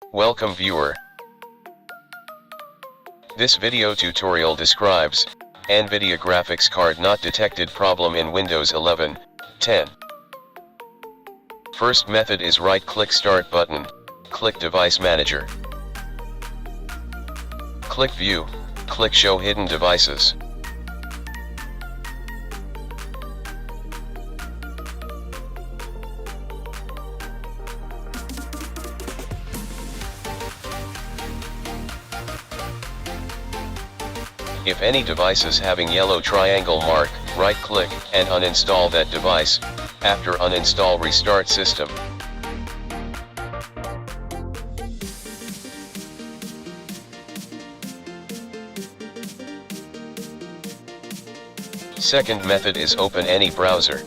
Welcome viewer. This video tutorial describes Nvidia graphics card not detected problem in Windows 11, 10. First method is right-click Start button, click Device Manager. Click View, click Show Hidden Devices. If any device is having yellow triangle mark, right-click and uninstall that device. After uninstall, restart system. Second method is open any browser.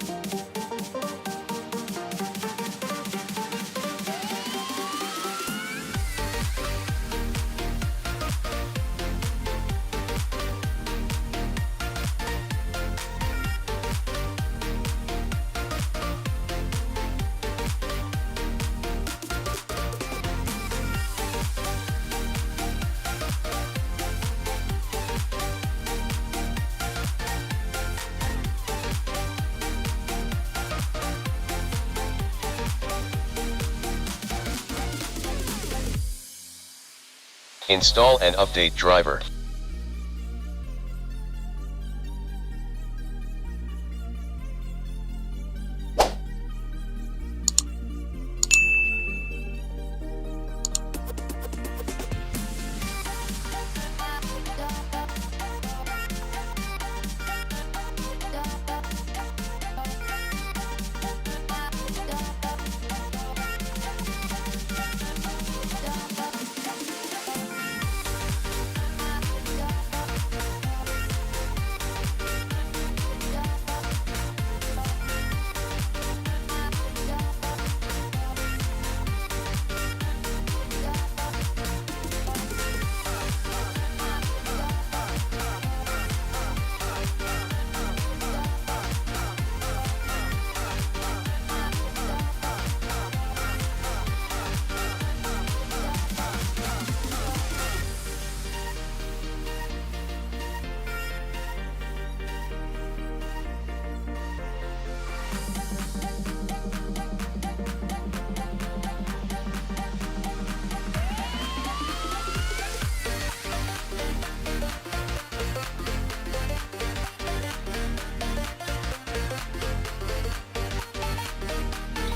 Install and update driver.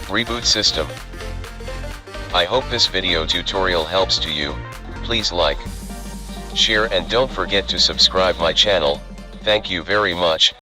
Reboot system. I hope this video tutorial helps to you. Please like, share and don't forget to subscribe my channel. Thank you very much.